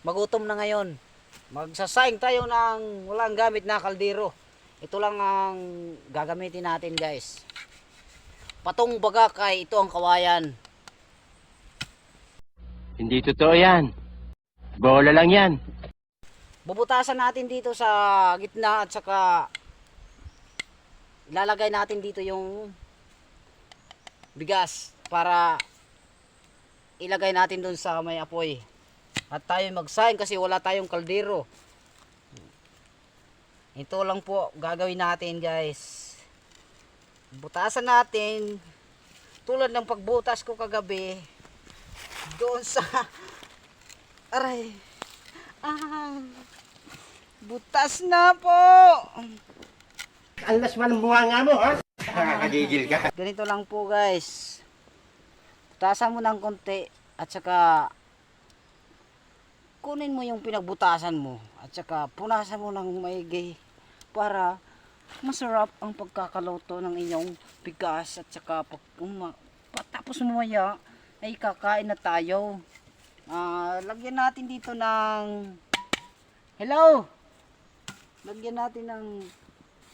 magutom na ngayon. Magsasaing tayo ng walang gamit na kaldero. Ito lang ang gagamitin natin guys. Patong bagakay, ito ang kawayan. Hindi totoo yan. Bola lang yan. Bubutasan natin dito sa gitna at saka ilalagay natin dito yung bigas para ilagay natin dun sa may apoy. At tayo magsaing kasi wala tayong kaldero. Ito lang po gagawin natin guys. Butasan natin tulad ng pagbutas ko kagabi doon sa aray. Butas na po. Alas man ang bunga mo, ha? Nakakagigil ka. Ganito lang po guys. Butasan mo ng konti at saka kunin mo yung pinagbutasan mo at saka punasan mo ng maigi para masarap ang pagkakaluto ng inyong bigas at saka patapos mamaya ay kakain na tayo. Lagyan natin dito ng lagyan natin ng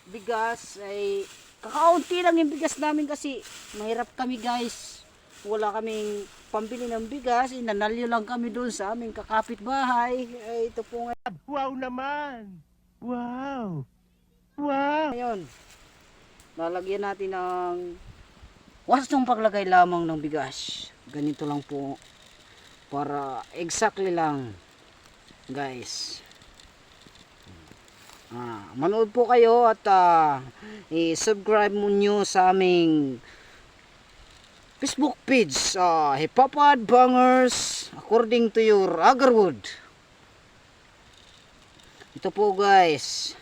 bigas ay kakaunti lang yung bigas namin kasi mahirap kami guys, wala kaming pambili ng bigas, inanalyo lang kami doon sa aming kakapitbahay. Ay, ito po Wow naman! Wow! ngayon lalagyan natin ng wastong paglagay lamang ng bigas, ganito lang po para exactly lang guys. Manood po kayo at i-subscribe mo nyo sa aming Facebook page, Hipapad Bangers according to your Agarwood. Ito po guys,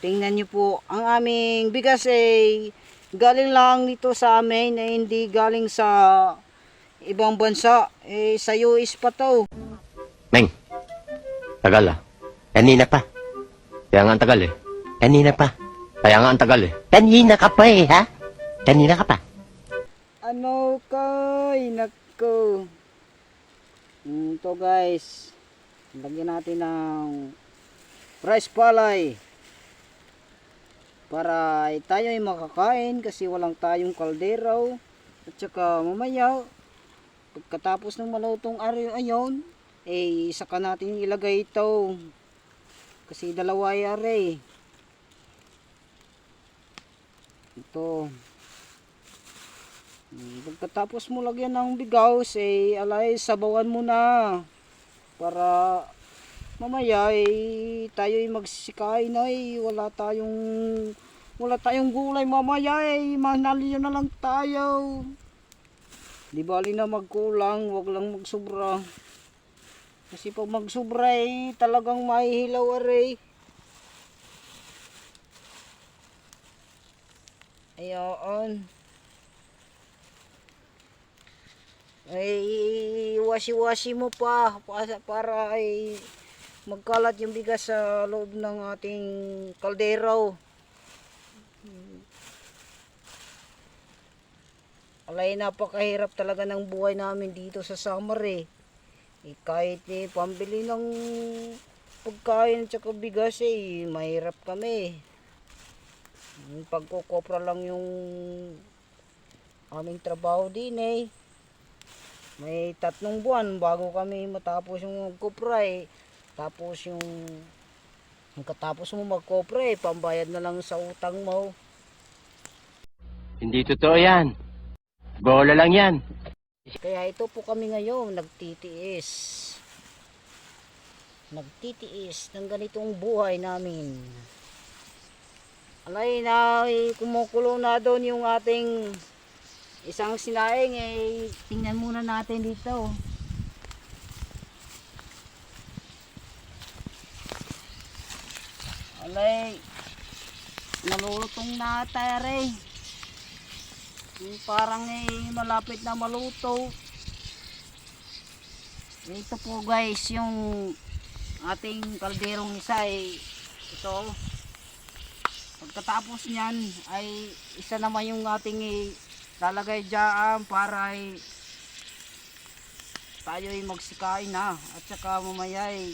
tingnan nyo po, ang aming bigas ay galing lang dito sa amin, ay hindi galing sa ibang bansa, sa US pa to. Meng, tagal ah. Kanina pa. Kaya nga ang tagal eh. Kanina pa. Kaya nga ang tagal eh. Kanina ka pa eh, ha? Kanina ka pa. Ano kay nako. Ito guys, lagyan natin ng rice palay para tayo ay makakain kasi walang tayong kaldero. At saka mamaya pagkatapos ng malutong ayon saka natin ilagay ito kasi dalawa ay ito. Pagkatapos mo lagyan ng bigaws alay sabawan mo na para mamaya tayo ay magsikain wala tayong gulay mamaya manalyo na lang tayo. Di bali na magkulang, wag lang magsobra kasi pag magsobra talagang mahihilaw ayon. Wasi-wasi mo pa para magkalat yung bigas sa loob ng ating kaldero. Alay, napakahirap talaga ng buhay namin dito sa summer kahit pambili ng pagkain at saka bigas mahirap kami. Pagkukopra lang yung aming trabaho din may 3 buwan bago kami matapos yung magkopra tapos yung katapos mo magkopra pambayad na lang sa utang mo. Hindi totoo yan. Bola lang yan. Kaya ito po kami ngayon nagtitiis ng ganitong buhay namin. Alay na kumukulo na doon yung ating isang sinaing tingnan muna natin dito. Alay, nalulutong na tayo parang malapit na maluto. Ito po guys yung ating kalderong isa ito. Pagkatapos niyan ay isa naman yung ating lalagay dyan para tayo ay magsikain na. At saka mamaya ay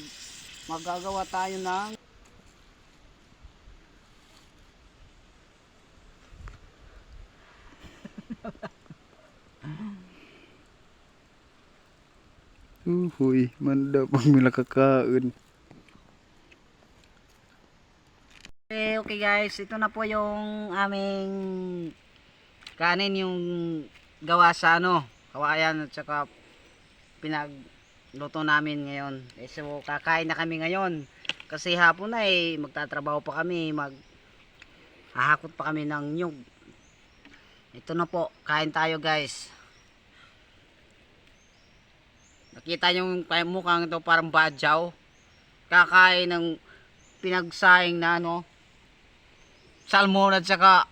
magagawa tayo ng Uy, manda pag mila kakain. Okay guys, ito na po yung aming kanin, yung gawa sa kawayan at saka pinagluto namin ngayon. So kakain na kami ngayon kasi hapon na magtatrabaho pa kami, hahakot pa kami ng nyug. Ito na po, kain tayo guys. Nakita yung mukhang ito parang badyaw. Kakain ng pinagsaing na salmon at saka